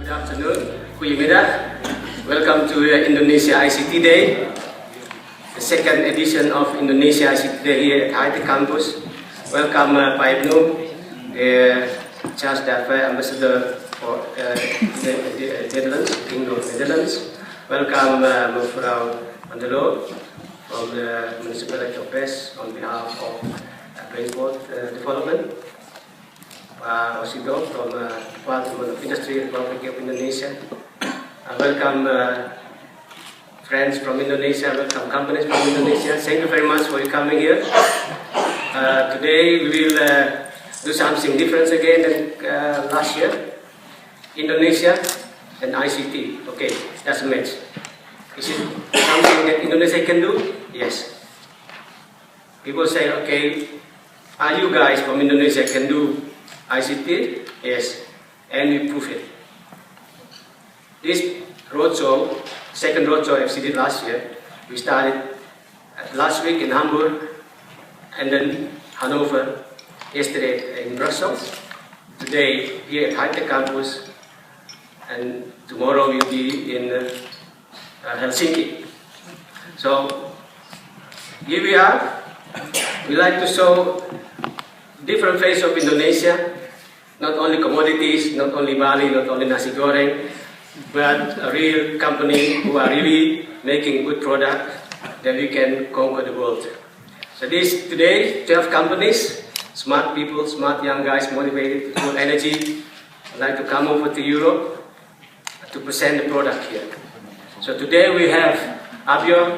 Good afternoon, goedemiddag. Welcome to Indonesia ICT Day, the second edition of Indonesia ICT Day here at High Tech Campus. Welcome Pak Ibnu, the Ambassador for the Netherlands. Welcome Mevrouw Van der Loo from the Municipality of Bes on behalf of Brainport Development. Pak Osido from Department of Industry and Republic of Indonesia. Welcome friends from Indonesia, welcome companies from Indonesia. Thank you very much for coming here. Today we will do something different again than last year. Indonesia and ICT. Okay, that's a match. Is it something that Indonesia can do? Yes. People say, okay, are you guys from Indonesia can do ICT? Yes, and we prove it. This roadshow, second roadshow as we did last year, we started last week in Hamburg, and then Hanover, yesterday in Brussels, today here at High Tech Campus, and tomorrow we'll be in Helsinki. So here we are. We like to show different face of Indonesia, not only commodities, not only Bali, not only nasi goreng, but a real company who are really making good product that we can conquer the world. So this today, 12 companies, smart people, smart young guys, motivated, full energy, would like to come over to Europe to present the product here. So today we have Abyor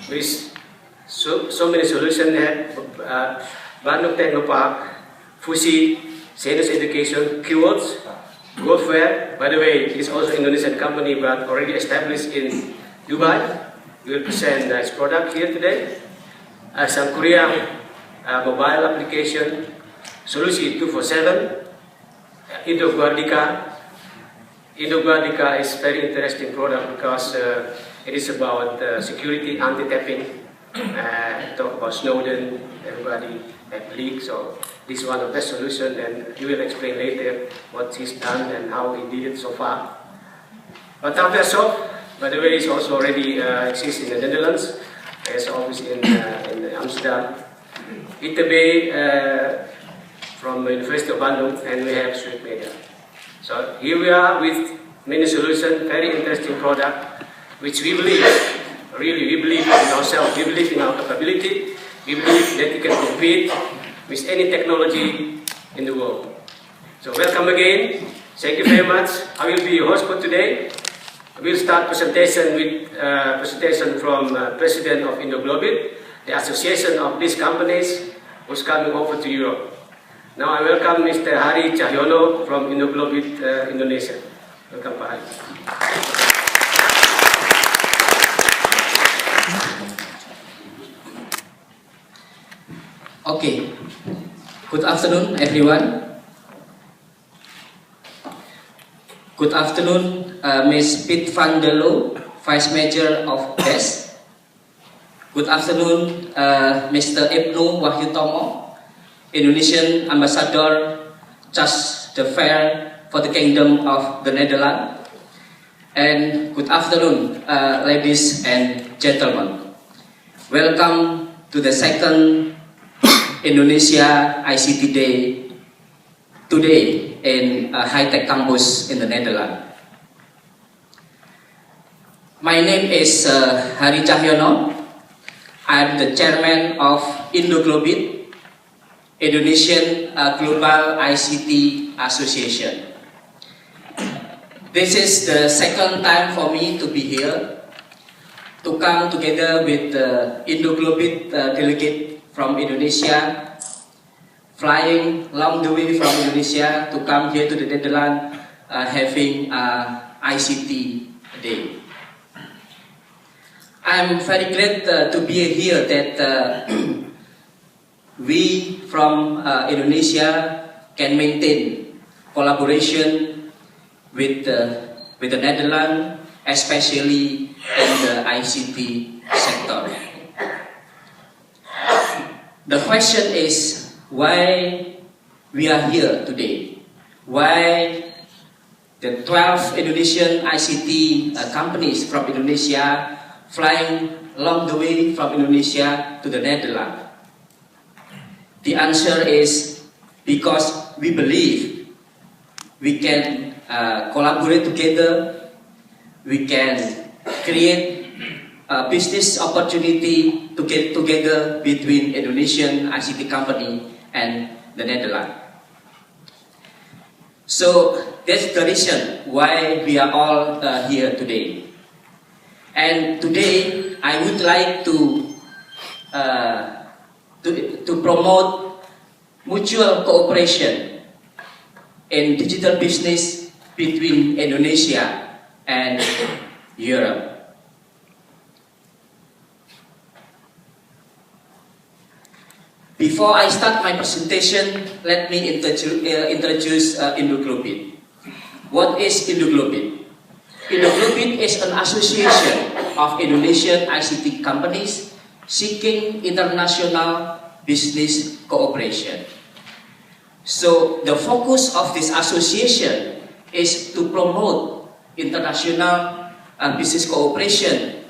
with so many solutions there. Bandung Techno Park, Fusi, Zenius Education, Keynote, Gulfware. By the way, it is also an Indonesian company but already established in Dubai. We will present its product here today. Some Korean mobile application, Solusi 247, Indoguardika. Indoguardika is a very interesting product because it is about security, anti-tapping. Talk about Snowden, everybody have leaks, so this is one of the best solutions, and he will explain later what he's done and how he did it so far. Bataviasoft, by the way, is also already exists in the Netherlands, as obviously in Amsterdam. ITB from the University of Bandung, and we have Suitmedia. So here we are with many solutions, very interesting product, which we believe. Really, we believe in ourselves, we believe in our capability, we believe that we can compete with any technology in the world. So welcome again, thank you very much. I will be your host for today. We'll start presentation with presentation from President of Indoglobit, the association of these companies who's coming over to Europe. Now I welcome Mr. Hari Cahyono from Indoglobit Indonesia. Welcome, Pak Hari. Okay, good afternoon everyone. Good afternoon Ms. Piet van der Loo, Vice Major of BES. Good afternoon Mr. Ibnu Wahyutomo, Indonesian Ambassador, just the fair for the Kingdom of the Netherlands. And good afternoon ladies and gentlemen. Welcome to the second Indonesia ICT Day today in High Tech Campus in the Netherlands. My name is Hari Cahyono. I am the chairman of Indoglobit, Indonesian Global ICT Association. This is the second time for me to be here, to come together with the Indoglobit delegate from Indonesia, flying long the way from Indonesia to come here to the Netherlands, having ICT Day. I'm very glad to be here that we from Indonesia can maintain collaboration with the Netherlands, especially in the ICT sector. The question is why we are here today. Why the 12 Indonesian ICT companies from Indonesia flying along the way from Indonesia to the Netherlands? The answer is because we believe we can collaborate together, we can create a business opportunity to get together between Indonesian ICT company and the Netherlands. So that's the reason why we are all here today. And today I would like to promote mutual cooperation in digital business between Indonesia and Europe. Before I start my presentation, let me introduce Indoglobit. What is Indoglobit? Indoglobit is an association of Indonesian ICT companies seeking international business cooperation. So the focus of this association is to promote international business cooperation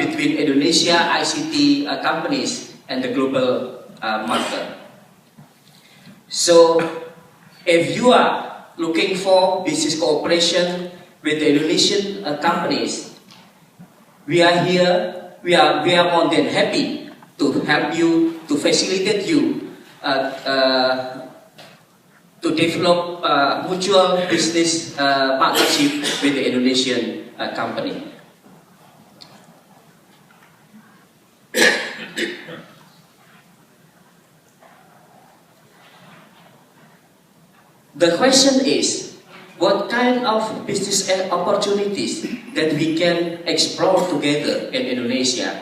between Indonesia ICT companies and the global market. So if you are looking for business cooperation with the Indonesian companies, we are here, we are more than happy to help you, to facilitate you to develop mutual business partnership with the Indonesian company. The question is, what kind of business opportunities that we can explore together in Indonesia?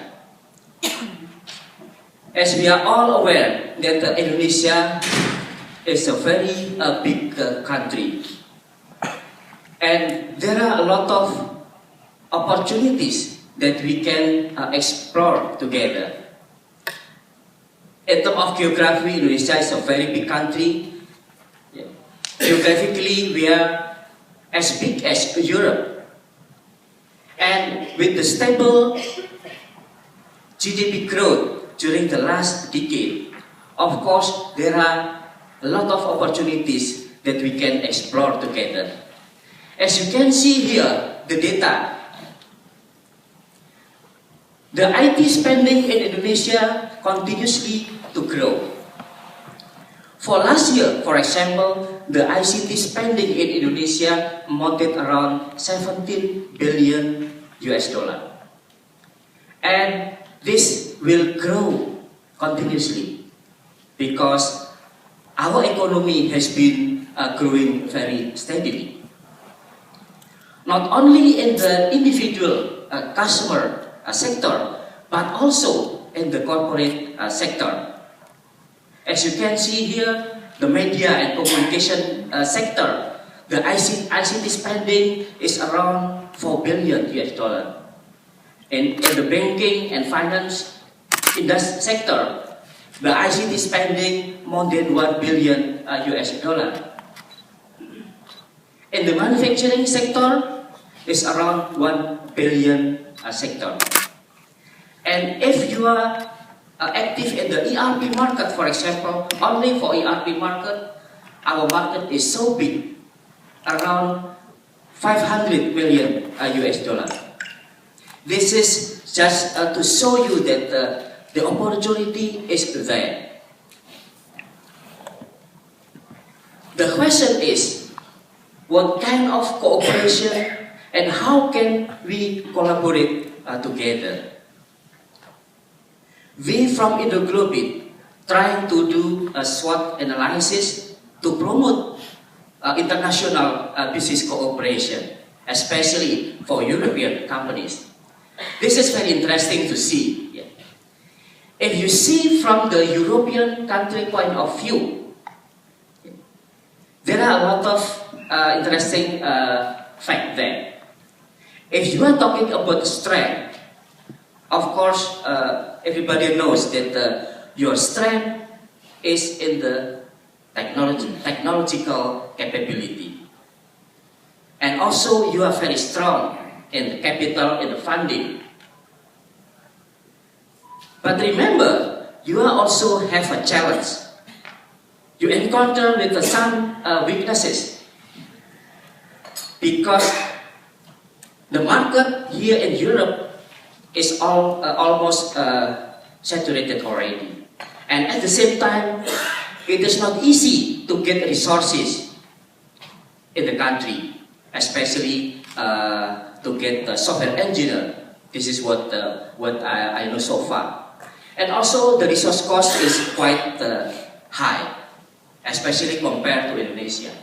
As we are all aware that Indonesia is a very big country, and there are a lot of opportunities that we can explore together. In terms of geography, Indonesia is a very big country. Geographically, we are as big as Europe, and with the stable GDP growth during the last decade, of course, there are a lot of opportunities that we can explore together. As you can see here, the data, the IT spending in Indonesia continuously to grow. For last year, for example, the ICT spending in Indonesia amounted around 17 billion US dollar. And this will grow continuously because our economy has been growing very steadily. Not only in the individual customer sector, but also in the corporate sector. As you can see here, the media and communication sector, the ICT spending is around 4 billion US dollar. In the banking and finance industry sector, the ICT spending more than 1 billion US dollar. In the manufacturing sector, is around 1 billion sector. And if you are active in the ERP market, for example, only for ERP market, our market is so big, around 500 million US dollar. This is just to show you that the opportunity is there. The question is, what kind of cooperation and how can we collaborate together? We from Indoglobit trying to do a SWOT analysis to promote international business cooperation, especially for European companies. This is very interesting to see. Yeah. If you see from the European country point of view, there are a lot of interesting facts there. If you are talking about strength, of course, everybody knows that your strength is in the technological capability. And also you are very strong in the capital, in the funding. But remember, you also have a challenge. You encounter with some weaknesses, because the market here in Europe is almost saturated already. And at the same time, it is not easy to get resources in the country, especially to get the software engineer. This is what I know so far. And also the resource cost is quite high, especially compared to Indonesia.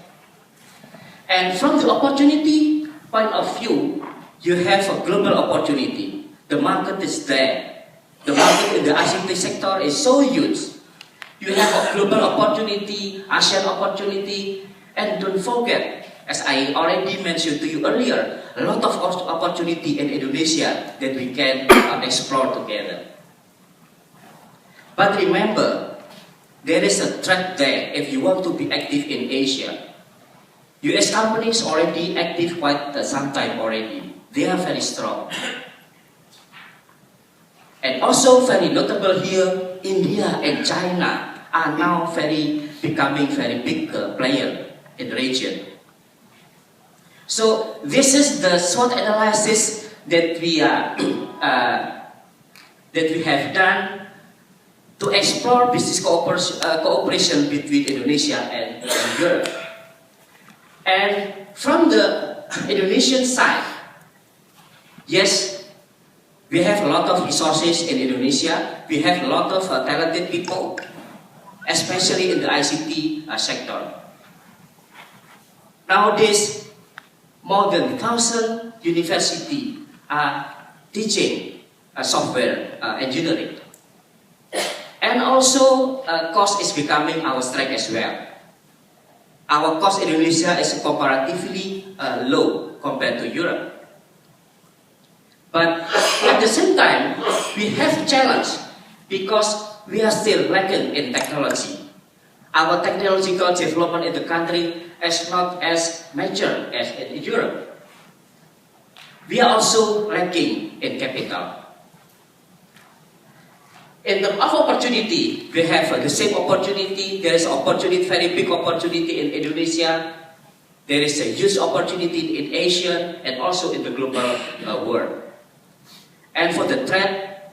And from the opportunity point of view, you have a global opportunity. The market is there. The market in the ICT sector is so huge. You have a global opportunity, ASEAN opportunity, and don't forget, as I already mentioned to you earlier, a lot of opportunity in Indonesia that we can explore together. But remember, there is a threat there if you want to be active in Asia. US companies already active quite some time already. They are very strong. And also very notable here, India and China are now becoming very big player in the region. So this is the SWOT analysis that we have done to explore business cooperation between Indonesia and Europe. And from the Indonesian side, yes, we have a lot of resources in Indonesia. We have a lot of talented people, especially in the ICT sector. Nowadays, more than 1,000 universities are teaching software engineering. And also, cost is becoming our strength as well. Our cost in Indonesia is comparatively low compared to Europe. But at the same time, we have a challenge because we are still lacking in technology. Our technological development in the country is not as mature as in Europe. We are also lacking in capital. In terms of opportunity, we have the same opportunity. There is opportunity, very big opportunity in Indonesia. There is a huge opportunity in Asia and also in the global world. And for the threat,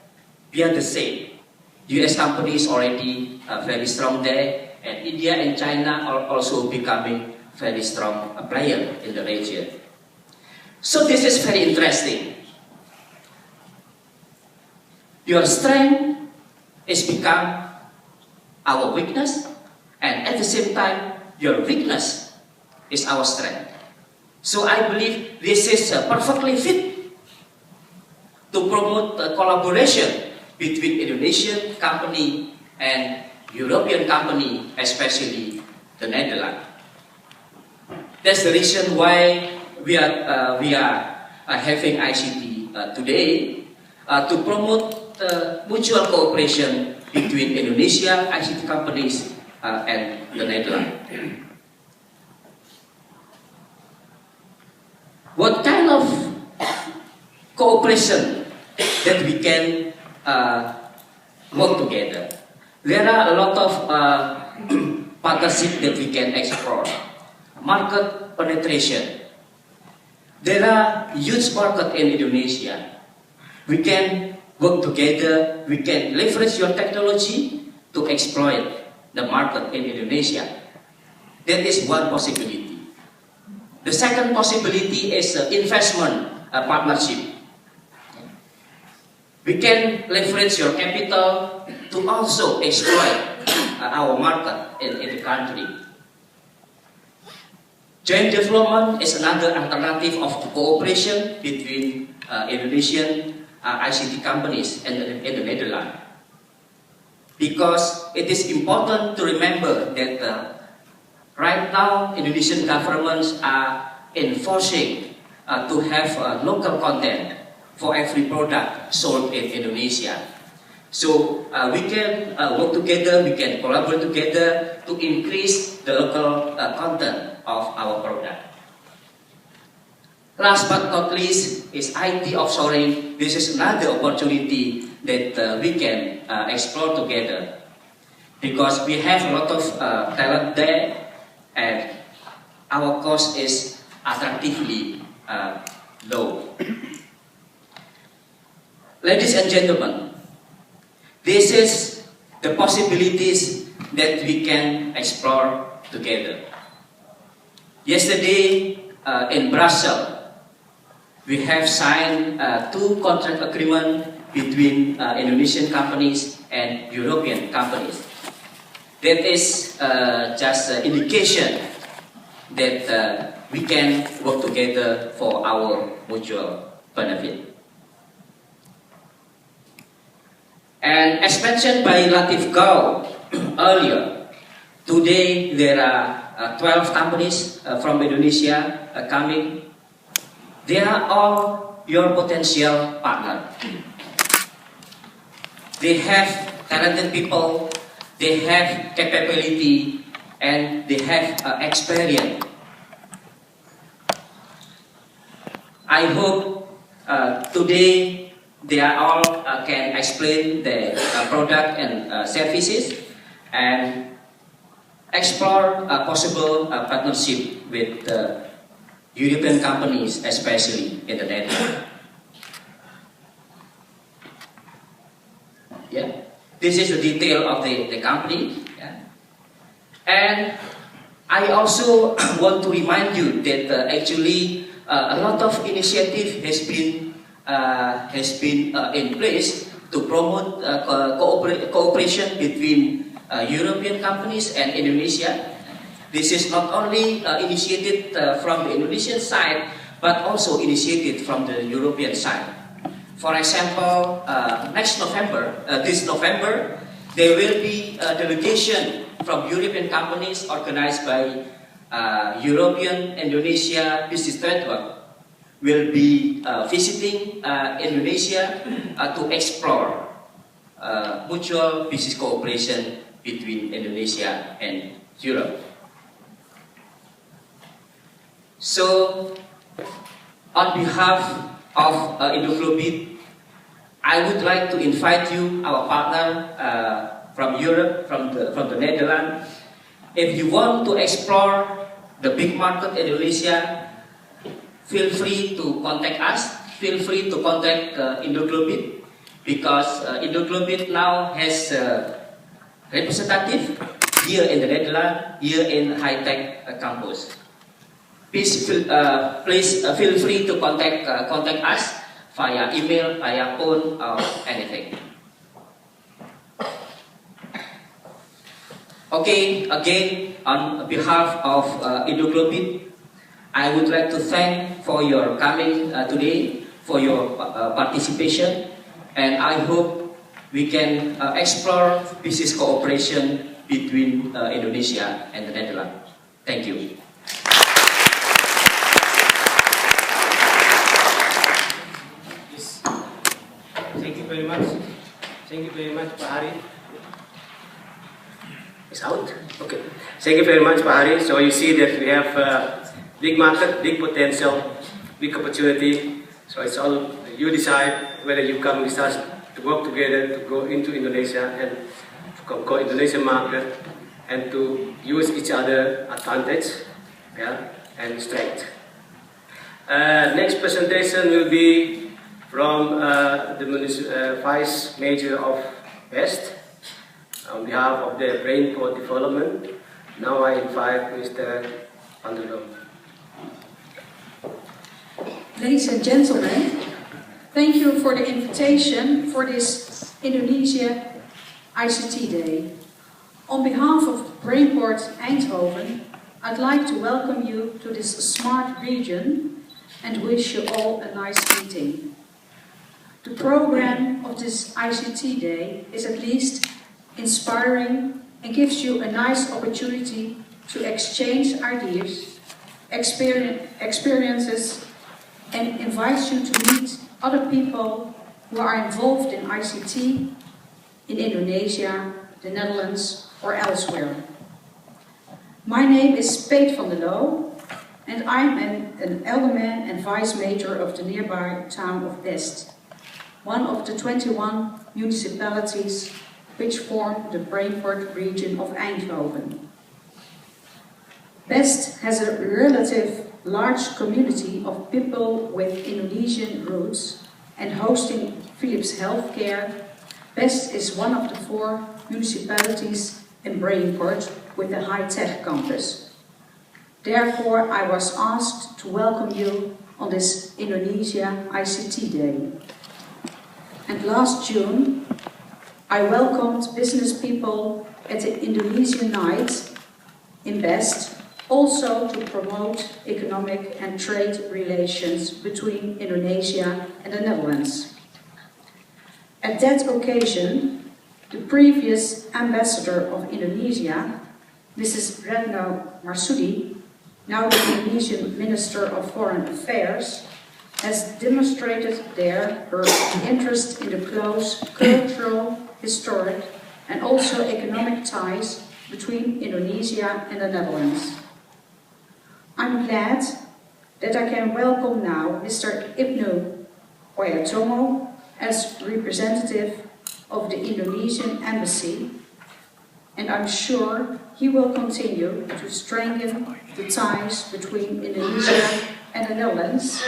we are the same. US companies already very strong there, and India and China are also becoming very strong player in the region. So this is very interesting. Your strength is become our weakness, and at the same time, your weakness is our strength. So I believe this is perfectly fit to promote collaboration between Indonesian company and European company, especially the Netherlands. That's the reason why we are having ICT today to promote mutual cooperation between Indonesia ICT companies and the Netherlands. What kind of cooperation that we can work together? There are a lot of partnerships that we can explore. Market penetration. There are huge market in Indonesia. We can work together. We can leverage your technology to exploit the market in Indonesia. That is one possibility. The second possibility is investment partnership. We can leverage your capital to also exploit our market in the country. Joint development is another alternative of cooperation between Indonesian ICT companies and in the Netherlands. Because it is important to remember that right now Indonesian governments are enforcing to have local content for every product sold in Indonesia. So we can work together, we can collaborate together to increase the local content of our product. last but not least is IT offshoring. This is another opportunity that we can explore together, because we have a lot of talent there and our cost is attractively low. Ladies and gentlemen, this is the possibilities that we can explore together. Yesterday in Brussels, we have signed 2 contract agreements between Indonesian companies and European companies. That is just an indication that we can work together for our mutual benefit. And as mentioned by Latif Gao earlier, today there are 12 companies from Indonesia coming. They are all your potential partner. They have talented people, they have capability, and they have experience. I hope today they are all can explain their product and services and explore a possible partnership with European companies, especially in the Netherlands. Yeah. This is the detail of the company. Yeah. And I also want to remind you that actually a lot of initiative has been in place to promote cooperation between European companies and Indonesia. This is not only initiated from the Indonesian side, but also initiated from the European side. For example, this November, there will be a delegation from European companies organized by European Indonesia Business Network will be visiting Indonesia to explore mutual business cooperation between Indonesia and Europe. So, on behalf of Indoglobit, I would like to invite you, our partner from Europe, from the Netherlands. If you want to explore the big market in Indonesia, feel free to contact us. Feel free to contact Indoglobit, because Indoglobit now has a representative here in the Netherlands, here in high-tech campus. Please feel free to contact us via email, via phone, or anything. Okay, again, on behalf of Indoglobit, I would like to thank for your coming today, for your participation, and I hope we can explore business cooperation between Indonesia and the Netherlands. Thank you. Thank you very much. Thank you very much, Pak Hari. It's out? Okay. Thank you very much, Pak Hari. So you see that we have big market, big potential, big opportunity. So it's all you decide whether you come with us to work together to go into Indonesia and to go Indonesian market and to use each other advantage, yeah, and strength. Next presentation will be from the Vice Major of West on behalf of the Brainport Development. Now I invite Mr. Bandung. Ladies and gentlemen, thank you for the invitation for this Indonesia ICT Day. On behalf of Brainport Eindhoven, I'd like to welcome you to this smart region and wish you all a nice meeting. The program of this ICT Day is at least inspiring and gives you a nice opportunity to exchange ideas, experiences, and invites you to meet other people who are involved in ICT in Indonesia, the Netherlands, or elsewhere. My name is Peet van der Loo. and I'm an alderman and vice mayor of the nearby town of Best, one of the 21 municipalities which form the Brainport region of Eindhoven. Best has a relative large community of people with Indonesian roots, and hosting Philips Healthcare, Best is one of the 4 municipalities in Brainport with a high-tech campus. Therefore, I was asked to welcome you on this Indonesia ICT Day. And last June, I welcomed business people at the Indonesian Night in Best, also to promote economic and trade relations between Indonesia and the Netherlands. At that occasion, the previous ambassador of Indonesia, Mrs. Retno Marsudi, now the Indonesian Minister of Foreign Affairs, has demonstrated there her interest in the close cultural, historic and also economic ties between Indonesia and the Netherlands. I'm glad that I can welcome now Mr. Ibnu Wayotomo as representative of the Indonesian Embassy, and I'm sure he will continue to strengthen the ties between Indonesia and the Netherlands,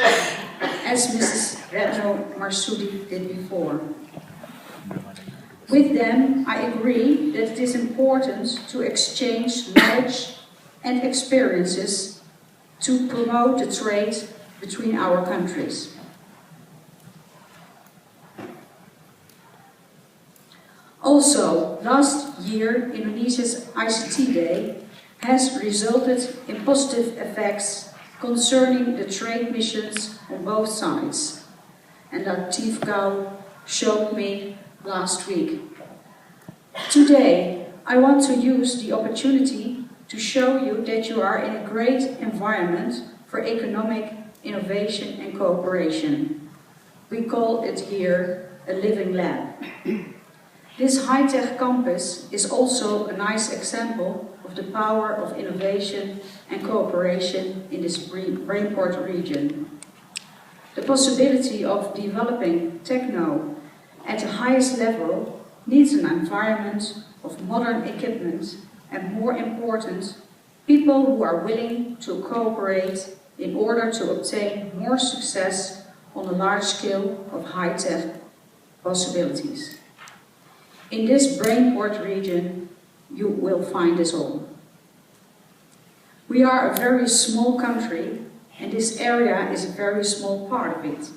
as Mrs. Retno Marsudi did before. With them, I agree that it is important to exchange knowledge and experiences to promote the trade between our countries. Also, last year, Indonesia's ICT Day has resulted in positive effects concerning the trade missions on both sides, and that Chief Gao showed me last week. Today, I want to use the opportunity to show you that you are in a great environment for economic innovation and cooperation. We call it here a living lab. This high-tech campus is also a nice example of the power of innovation and cooperation in this Brainport region. The possibility of developing Techno at the highest level needs an environment of modern equipment and, more important, people who are willing to cooperate in order to obtain more success on a large scale of high-tech possibilities. In this Brainport region, you will find this all. We are a very small country, and this area is a very small part of it.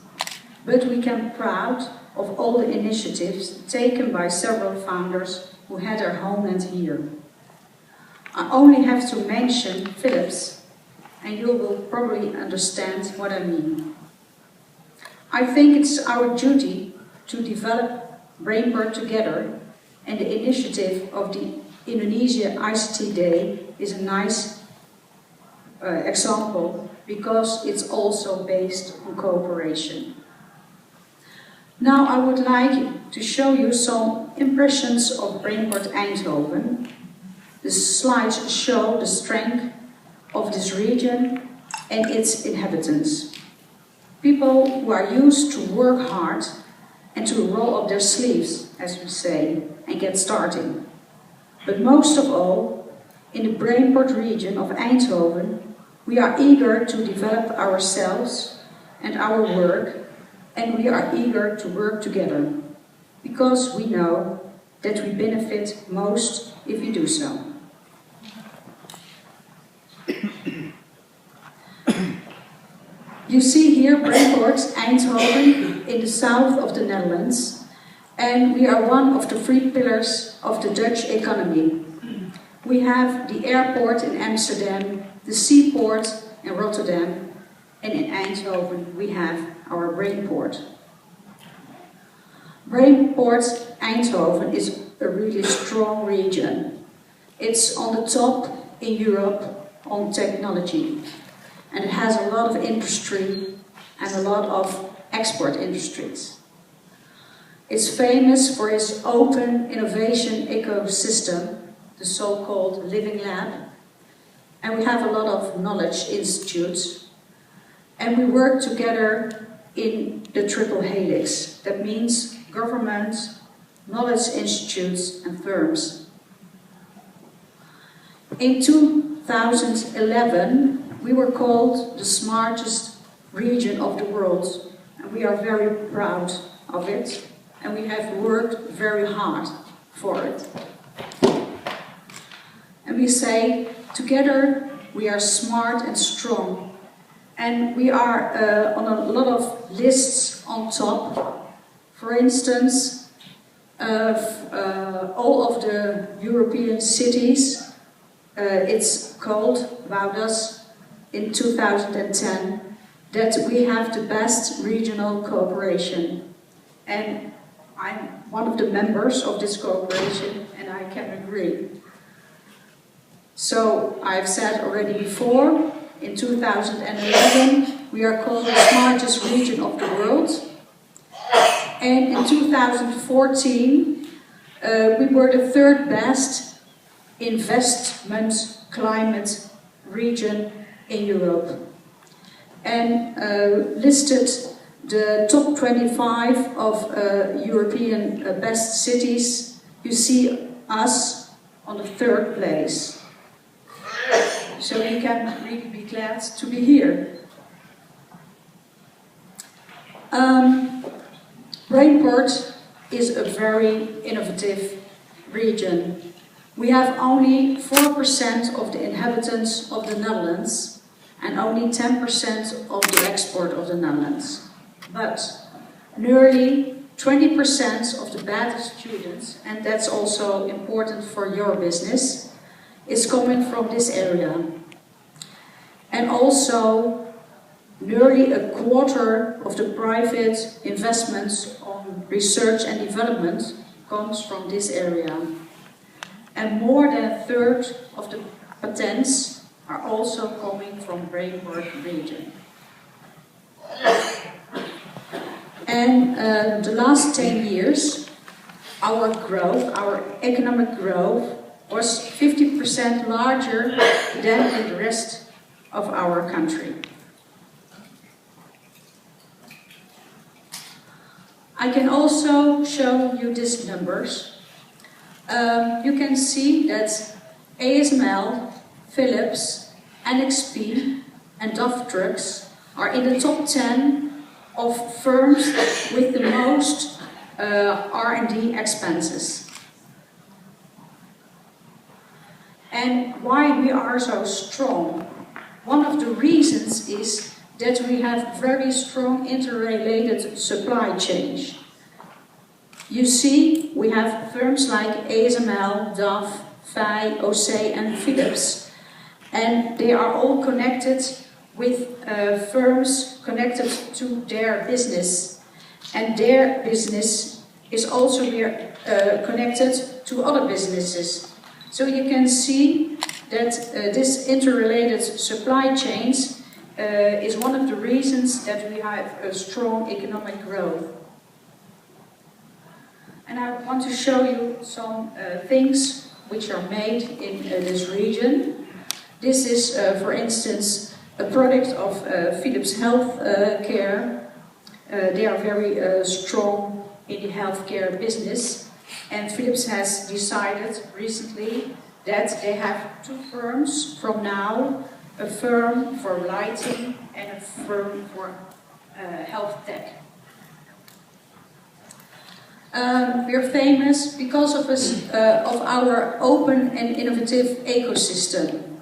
But we can be proud of all the initiatives taken by several founders who had their homeland here. I only have to mention Philips, and you will probably understand what I mean. I think it's our duty to develop Brainport together, and the initiative of the Indonesia ICT Day is a nice example, because it's also based on cooperation. Now I would like to show you some impressions of Brainport Eindhoven. The slides show the strength of this region and its inhabitants. People who are used to work hard and to roll up their sleeves, as we say, and get started. But most of all, in the Brainport region of Eindhoven, we are eager to develop ourselves and our work, and we are eager to work together, because we know that we benefit most if we do so. You see here Brainport Eindhoven in the south of the Netherlands, and we are one of the 3 pillars of the Dutch economy. We have the airport in Amsterdam, the seaport in Rotterdam, and in Eindhoven we have our Brainport. Brainport Eindhoven is a really strong region. It's on the top in Europe on technology, and it has a lot of industry and a lot of export industries. It's famous for its open innovation ecosystem, the so-called Living Lab, and we have a lot of knowledge institutes, and we work together in the triple helix. That means government, knowledge institutes and firms. In 2011, we were called the smartest region of the world, and we are very proud of it, and we have worked very hard for it. And we say, together we are smart and strong, and we are on a lot of lists on top. For instance, all of the European cities, it's called about us in 2010 that we have the best regional cooperation. And I'm one of the members of this cooperation, and I can agree. So I've said already before, in 2011 we are called the smartest region of the world. And in 2014 we were the third best investment climate region in Europe, and listed the top 25 of European best cities. You see us on the third place. So you can really be glad to be here. Brainport is a very innovative region. We have only 4% of the inhabitants of the Netherlands and only 10% of the export of the Netherlands. But nearly 20% of the bad students, and that's also important for your business, is coming from this area. And also nearly a quarter of the private investments on research and development comes from this area. And more than a third of the patents are also coming from Brainport region. And the last 10 years, our growth, our economic growth, was 50% larger than in the rest of our country. I can also show you these numbers. You can see that ASML, Philips, NXP and DAF Trucks are in the top 10 of firms with the most R&D expenses. And why we are so strong? One of the reasons is that we have very strong interrelated supply chains. You see, we have firms like ASML, DAF, FAI, OC and Philips, and they are all connected with firms connected to their business, and their business is also connected to other businesses. So you can see that this interrelated supply chains is one of the reasons that we have a strong economic growth. And I want to show you some things which are made in this region. This is, for instance, a product of Philips Healthcare. They are very strong in the healthcare business, and Philips has decided recently that they have two firms from now, a firm for lighting and a firm for health tech. We are famous because of our open and innovative ecosystem.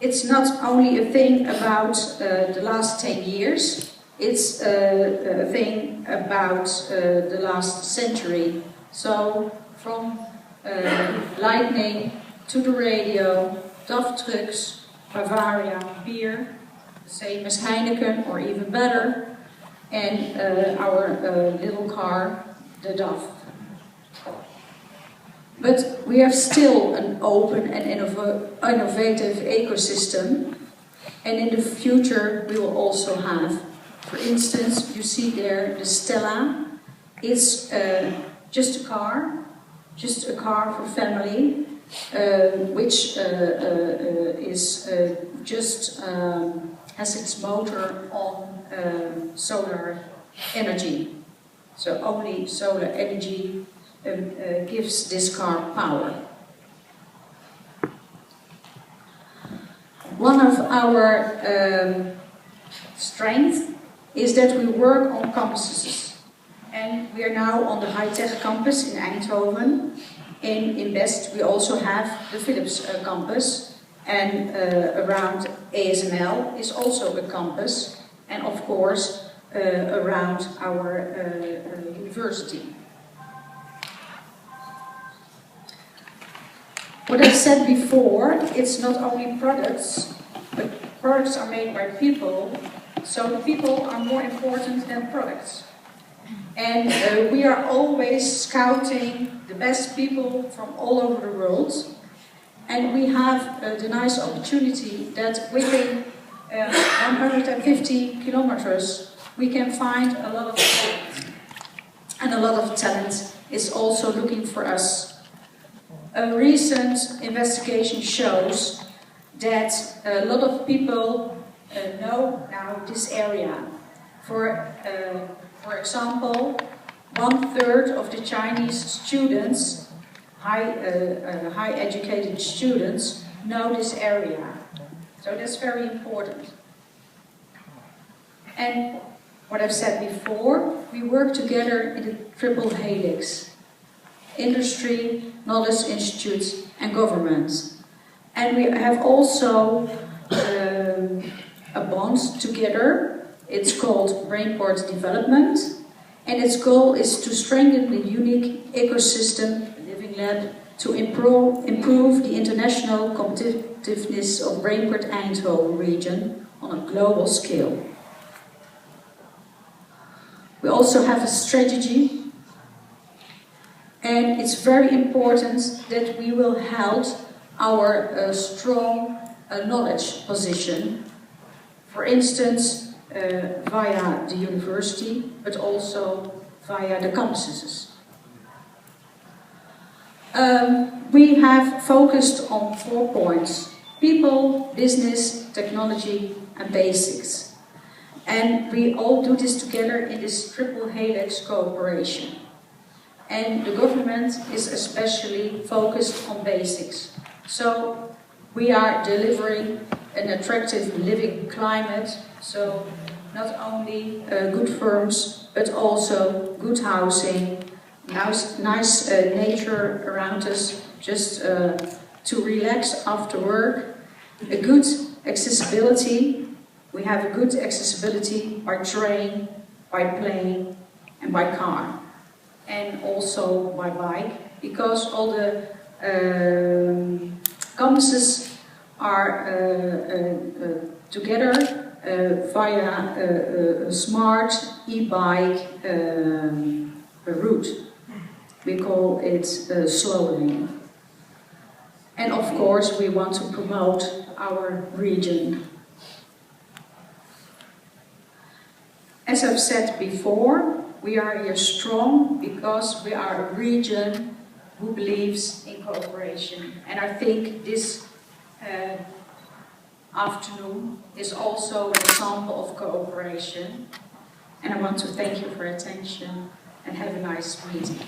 It's not only a thing about the last 10 years, it's a thing about the last century. So from lightning to the radio, DAF trucks, Bavaria, beer, the same as Heineken or even better, and our little car, the DAF. But we have still an open and innovative ecosystem, and in the future we will also have, for instance, you see there the Stella. It's just a car for family, which is just has its motor on solar energy. So only solar energy gives this car power. One of our strengths is that we work on campuses. And we are now on the high-tech campus in Eindhoven. In Invest we also have the Philips campus, and around ASML is also a campus, and of course around our university. What I said before, it's not only products, but products are made by people, so the people are more important than products. And we are always scouting the best people from all over the world. And we have the nice opportunity that within 150 kilometers we can find a lot of talent. And a lot of talent is also looking for us. A recent investigation shows that a lot of people know now this area. For example, 1/3 of the Chinese students, high educated students, know this area. So that's very important. And what I've said before, we work together in the triple helix: industry, knowledge institutes and governments. And we have also a bond together. It's called Brainport Development, and its goal is to strengthen the unique ecosystem living lab to improve the international competitiveness of Brainport Eindhoven region on a global scale. We also have a strategy, and it's very important that we will hold our strong knowledge position, for instance, via the university, but also via the campuses. We have focused on 4 points: people, business, technology and basics. And we all do this together in this triple helix cooperation. And the government is especially focused on basics. So we are delivering an attractive living climate, so not only good firms, but also good housing, nice nature around us, just to relax after work, a good accessibility. We have a good accessibility by train, by plane and by car, and also by bike, because all the campuses are together via a smart e-bike route. We call it slow lane. And of course we want to promote our region. As I've said before, we are here strong because we are a region who believes in cooperation. And I think this afternoon is also an example of cooperation. And I want to thank you for your attention and have a nice meeting.